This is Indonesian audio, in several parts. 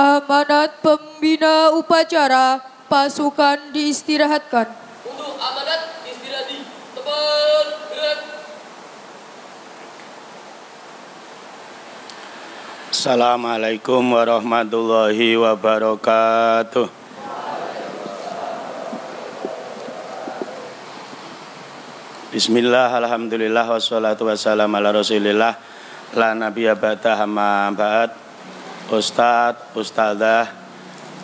Amanat pembina upacara, pasukan diistirahatkan. Untuk amanat istirahat teman gerak. Assalamualaikum warahmatullahi wabarakatuh. Bismillah, alhamdulillah, wassalatu wassalamu ala rasulillah, la nabiyya ba'da, amma ba'd. Ustadz, Ustadzah,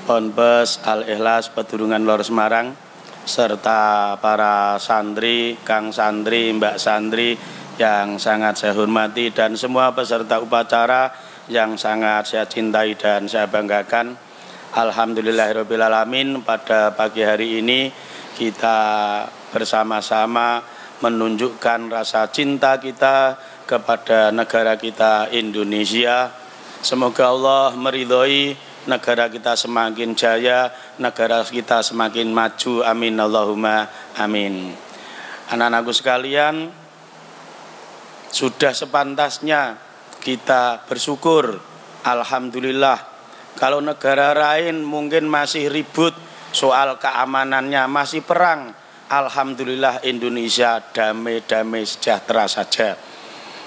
Ponpes Al-Ikhlas Pedurungan Lor Semarang, serta para santri, Kang Santri, Mbak Santri yang sangat saya hormati, dan semua peserta upacara yang sangat saya cintai dan saya banggakan. Alhamdulillahirabbil alamin, pada pagi hari ini kita bersama-sama menunjukkan rasa cinta kita kepada negara kita Indonesia. Semoga Allah meridhoi negara kita semakin jaya, negara kita semakin maju, amin Allahumma amin. Anak-anakku sekalian, sudah sepantasnya kita bersyukur. Alhamdulillah, kalau negara lain mungkin masih ribut soal keamanannya, masih perang, alhamdulillah Indonesia damai-damai sejahtera saja.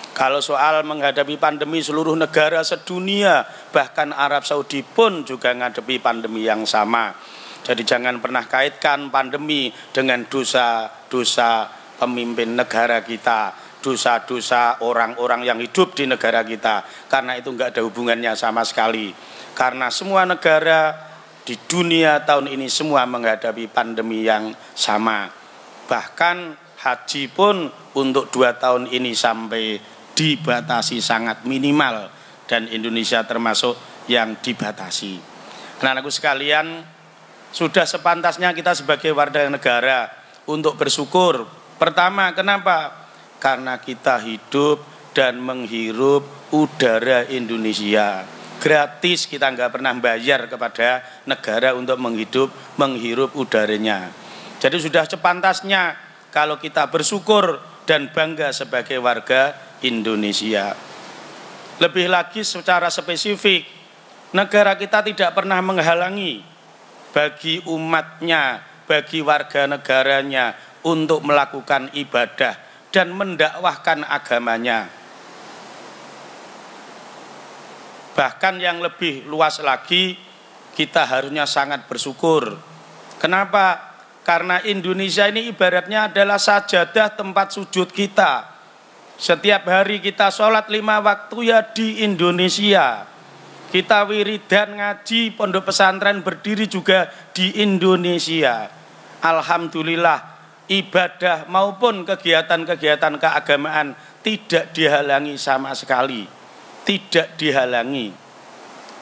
Kalau soal menghadapi pandemi, seluruh negara sedunia, bahkan Arab Saudi pun juga menghadapi pandemi yang sama. Jadi jangan pernah kaitkan pandemi dengan dosa-dosa pemimpin negara kita, dosa-dosa orang-orang yang hidup di negara kita, karena itu enggak ada hubungannya sama sekali. Karena semua negara di dunia tahun ini semua menghadapi pandemi yang sama. Bahkan haji pun untuk 2 tahun ini sampai dibatasi sangat minimal, dan Indonesia termasuk yang dibatasi. Anak-anakku sekalian, sudah sepantasnya kita sebagai warga negara untuk bersyukur. Pertama, kenapa? Karena kita hidup dan menghirup udara Indonesia gratis, kita nggak pernah bayar kepada negara untuk menghirup udaranya. Jadi sudah sepantasnya kalau kita bersyukur dan bangga sebagai warga Indonesia. Lebih lagi secara spesifik, negara kita tidak pernah menghalangi bagi umatnya, bagi warga negaranya untuk melakukan ibadah dan mendakwahkan agamanya. Bahkan yang lebih luas lagi, kita harusnya sangat bersyukur. Kenapa? Karena Indonesia ini ibaratnya adalah sajadah tempat sujud kita. Setiap hari kita sholat 5 waktu ya di Indonesia. Kita wiridan, ngaji, pondok pesantren berdiri juga di Indonesia. Alhamdulillah, ibadah maupun kegiatan-kegiatan keagamaan tidak dihalangi sama sekali. Tidak dihalangi.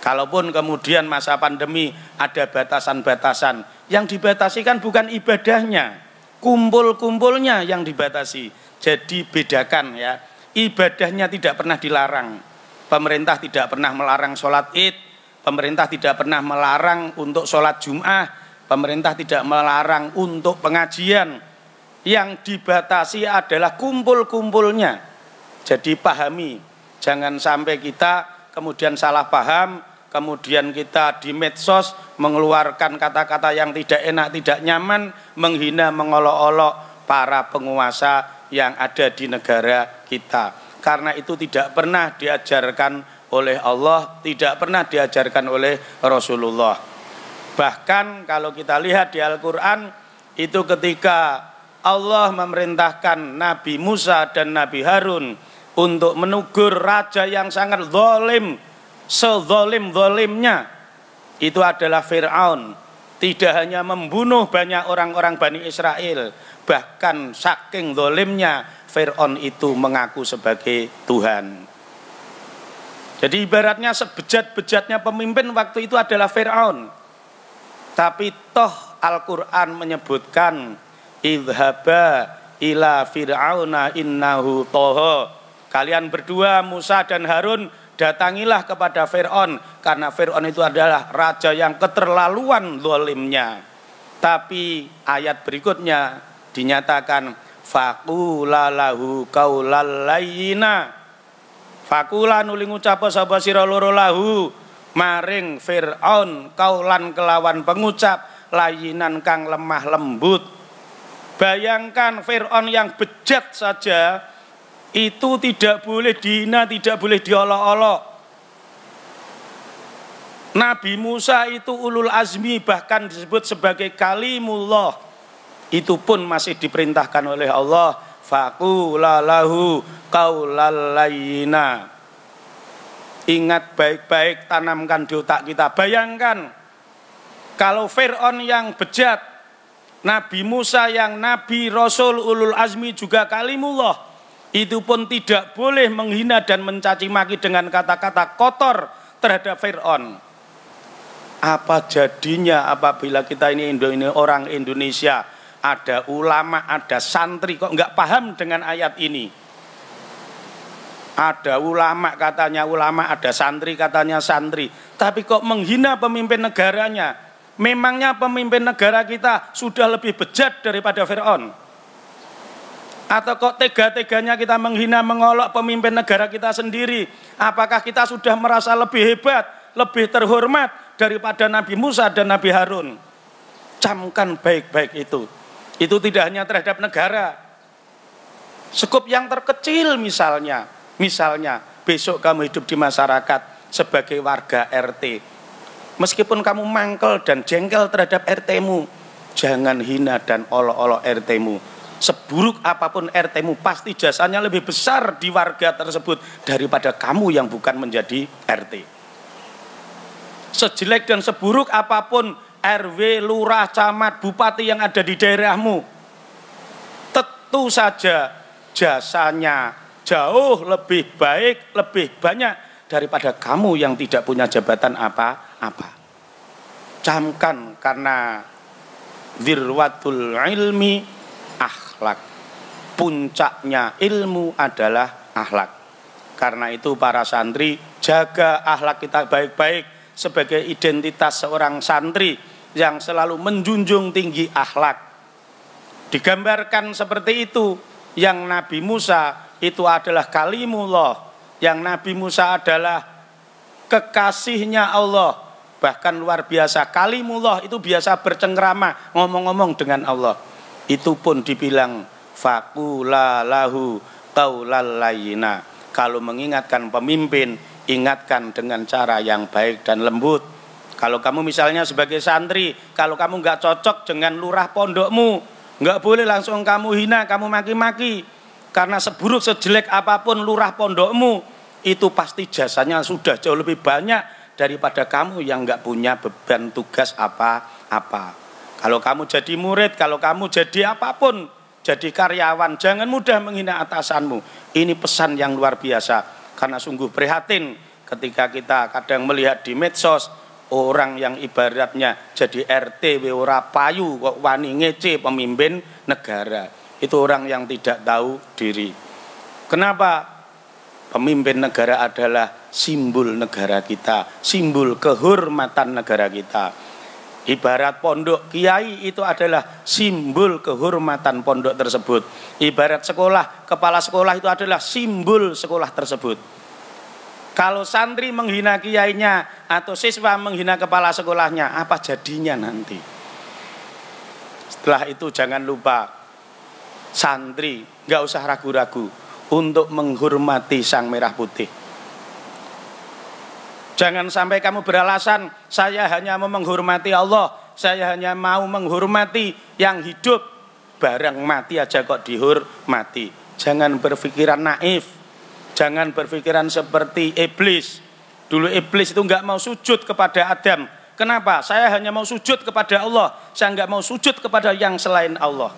Kalaupun kemudian masa pandemi ada batasan-batasan, yang dibatasi kan bukan ibadahnya, kumpul-kumpulnya yang dibatasi. Jadi bedakan ya, ibadahnya tidak pernah dilarang. Pemerintah tidak pernah melarang sholat id, pemerintah tidak pernah melarang untuk sholat Jum'ah, pemerintah tidak melarang untuk pengajian. Yang dibatasi adalah kumpul-kumpulnya. Jadi pahami, jangan sampai kita kemudian salah paham, kemudian kita di medsos mengeluarkan kata-kata yang tidak enak, tidak nyaman, menghina, mengolok-olok para penguasa yang ada di negara kita. Karena itu tidak pernah diajarkan oleh Allah, tidak pernah diajarkan oleh Rasulullah. Bahkan kalau kita lihat di Al-Quran, itu ketika Allah memerintahkan Nabi Musa dan Nabi Harun untuk menegur raja yang sangat zalim, sezalim-zalimnya, itu adalah Fir'aun. Tidak hanya membunuh banyak orang-orang Bani Israel, bahkan saking zalimnya Fir'aun itu mengaku sebagai Tuhan. Jadi ibaratnya sebejat-bejatnya pemimpin waktu itu adalah Fir'aun. Tapi toh Al-Quran menyebutkan idhaba ila fir'auna innahu toho. Kalian berdua, Musa dan Harun, datangilah kepada Fir'aun, karena Fir'aun itu adalah raja yang keterlaluan zalimnya. Tapi ayat berikutnya dinyatakan faqula lahu qaulal layyina. Faqula nuli ngucap sapa sira loro lahu maring Fir'aun kaulan kelawan pengucap layinan kang lemah lembut. Bayangkan Fir'aun yang bejat saja itu tidak boleh dihina, tidak boleh diolok-olok. Nabi Musa itu ulul azmi, bahkan disebut sebagai kalimullah. Itu pun masih diperintahkan oleh Allah, faqula lahu qaulal layyina. Ingat baik-baik, tanamkan di otak kita. Bayangkan kalau Fir'aun yang bejat, Nabi Musa yang Nabi Rasul ulul azmi juga kalimullah, itu pun tidak boleh menghina dan mencaci maki dengan kata-kata kotor terhadap Fir'aun. Apa jadinya apabila kita ini orang Indonesia, ada ulama, ada santri kok nggak paham dengan ayat ini? Ada ulama katanya ulama, ada santri katanya santri, tapi kok menghina pemimpin negaranya? Memangnya pemimpin negara kita sudah lebih bejat daripada Fir'aun? Atau kok tega-teganya kita menghina, mengolok pemimpin negara kita sendiri? Apakah kita sudah merasa lebih hebat, lebih terhormat daripada Nabi Musa dan Nabi Harun? Camkan baik-baik itu. Itu tidak hanya terhadap negara. Skup yang terkecil misalnya besok kamu hidup di masyarakat sebagai warga RT. Meskipun kamu mangkel dan jengkel terhadap RT-mu, jangan hina dan olok-olok RT-mu. Seburuk apapun RT-mu, pasti jasanya lebih besar di warga tersebut daripada kamu yang bukan menjadi RT. Sejelek dan seburuk apapun RW, lurah, camat, bupati yang ada di daerahmu, tentu saja jasanya jauh lebih baik, lebih banyak daripada kamu yang tidak punya jabatan apa-apa. Camkan, karena dzirwatul ilmi akhlak. Puncaknya ilmu adalah akhlak. Karena itu para santri, jaga akhlak kita baik-baik sebagai identitas seorang santri yang selalu menjunjung tinggi akhlak. Digambarkan seperti itu, yang Nabi Musa itu adalah kalimullah, yang Nabi Musa adalah kekasihnya Allah. Bahkan luar biasa, kalimullah itu biasa bercengkrama, ngomong-ngomong dengan Allah. Itu pun dibilang faqula lahu qaulal layyina. Kalau mengingatkan pemimpin, ingatkan dengan cara yang baik dan lembut. Kalau kamu misalnya sebagai santri, kalau kamu nggak cocok dengan lurah pondokmu, nggak boleh langsung kamu hina, kamu maki-maki. Karena seburuk sejelek apapun lurah pondokmu, itu pasti jasanya sudah jauh lebih banyak daripada kamu yang nggak punya beban tugas apa-apa. Kalau kamu jadi murid, kalau kamu jadi apapun, jadi karyawan, jangan mudah menghina atasanmu. Ini pesan yang luar biasa. Karena sungguh prihatin ketika kita kadang melihat di medsos orang yang ibaratnya jadi RT ora payu kok wani ngece pemimpin negara. Itu orang yang tidak tahu diri. Kenapa? Pemimpin negara adalah simbol negara kita, simbol kehormatan negara kita. Ibarat pondok kiai itu adalah simbol kehormatan pondok tersebut. Ibarat sekolah, kepala sekolah itu adalah simbol sekolah tersebut. Kalau santri menghina kiainya atau siswa menghina kepala sekolahnya, apa jadinya nanti? Setelah itu jangan lupa, santri nggak usah ragu-ragu untuk menghormati Sang Merah Putih. Jangan sampai kamu beralasan, saya hanya mau menghormati Allah, saya hanya mau menghormati yang hidup, barang mati aja kok dihormati. Jangan berpikiran naif, jangan berpikiran seperti iblis. Dulu iblis itu nggak mau sujud kepada Adam. Kenapa? Saya hanya mau sujud kepada Allah, saya nggak mau sujud kepada yang selain Allah.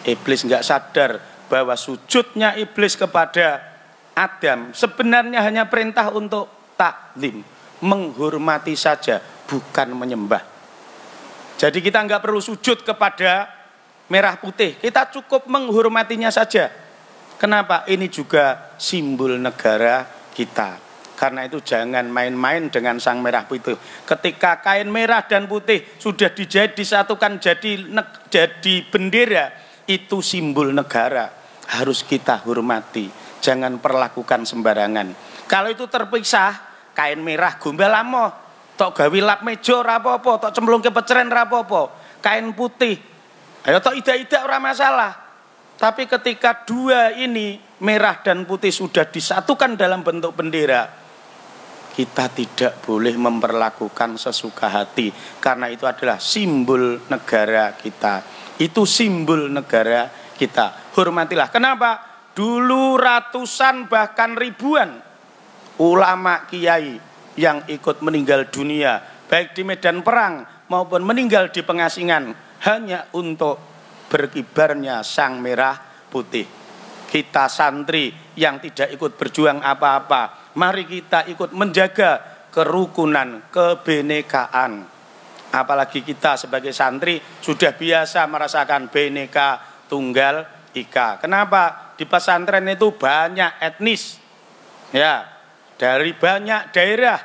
Iblis nggak sadar bahwa sujudnya iblis kepada Adam sebenarnya hanya perintah untuk taklim, menghormati saja, bukan menyembah. Jadi kita nggak perlu sujud kepada merah putih, kita cukup menghormatinya saja. Kenapa? Ini juga simbol negara kita. Karena itu jangan main-main dengan Sang Merah Putih. Ketika kain merah dan putih sudah disatukan jadi bendera, itu simbol negara, harus kita hormati. Jangan perlakukan sembarangan. Kalau itu terpisah, kain merah gombal amoh, tok gawe lap meja ora apa-apa, tok cemplungke peceren ora apa-apa, kain putih. Ayo tok ida-ida ora masalah. Tapi ketika dua ini merah dan putih sudah disatukan dalam bentuk bendera, kita tidak boleh memperlakukan sesuka hati karena itu adalah simbol negara kita. Itu simbol negara kita. Hormatilah. Kenapa? Dulu ratusan bahkan ribuan ulama kiai yang ikut meninggal dunia baik di medan perang maupun meninggal di pengasingan hanya untuk berkibarnya sang merah putih. Kita santri yang tidak ikut berjuang apa-apa, mari kita ikut menjaga kerukunan, kebenekaan. Apalagi kita sebagai santri sudah biasa merasakan Bhinneka Tunggal Ika. Kenapa? Di pesantren itu banyak etnis, ya, dari banyak daerah,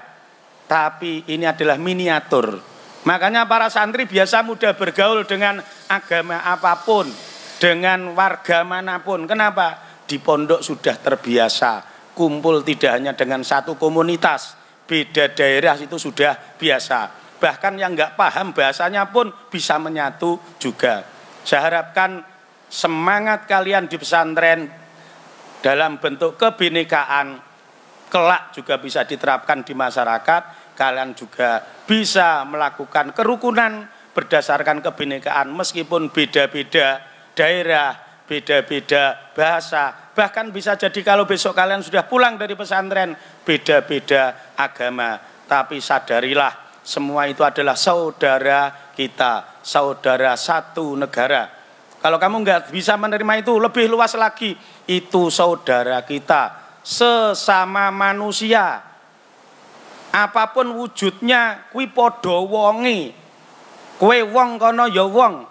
tapi ini adalah miniatur. Makanya para santri biasa mudah bergaul dengan agama apapun, dengan warga manapun. Kenapa? Di pondok sudah terbiasa, kumpul tidak hanya dengan satu komunitas, beda daerah itu sudah biasa. Bahkan yang nggak paham bahasanya pun bisa menyatu juga. Saya harapkan semangat kalian di pesantren dalam bentuk kebinekaan kelak juga bisa diterapkan di masyarakat. Kalian juga bisa melakukan kerukunan berdasarkan kebinekaan meskipun beda-beda daerah, beda-beda bahasa. Bahkan bisa jadi kalau besok kalian sudah pulang dari pesantren beda-beda agama. Tapi sadarilah semua itu adalah saudara kita, saudara satu negara. Kalau kamu nggak bisa menerima itu, lebih luas lagi, itu saudara kita, sesama manusia. Apapun wujudnya, kui podo wongi, kue wong kono ya wong.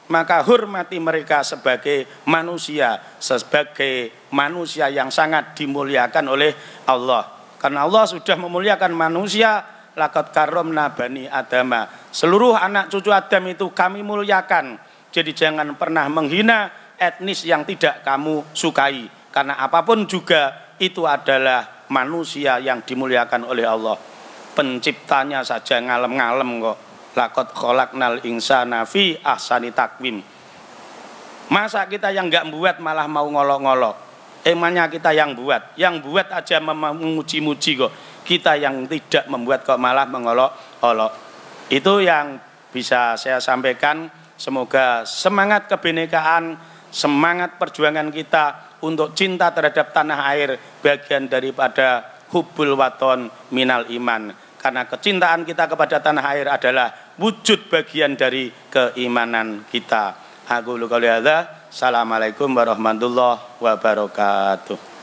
Maka hormati mereka sebagai manusia yang sangat dimuliakan oleh Allah. Karena Allah sudah memuliakan manusia, laqad karramna bani Adama. Seluruh anak cucu Adam itu kami muliakan. Jadi jangan pernah menghina etnis yang tidak kamu sukai. Karena apapun juga itu adalah manusia yang dimuliakan oleh Allah. Penciptanya saja ngalem-ngalem kok. Laqad khalaqnal insana fi ahsani taqwim. Masa kita yang enggak buat malah mau ngolok-ngolok. Emangnya kita yang buat. Yang buat aja memuji-muji kok. Kita yang tidak membuat kok malah mengolok-olok. Itu yang bisa saya sampaikan. Semoga semangat kebinekaan, semangat perjuangan kita untuk cinta terhadap tanah air bagian daripada hubbul waton minal iman. Karena kecintaan kita kepada tanah air adalah wujud bagian dari keimanan kita. Aku qouli hadza. Assalamualaikum warahmatullahi wabarakatuh.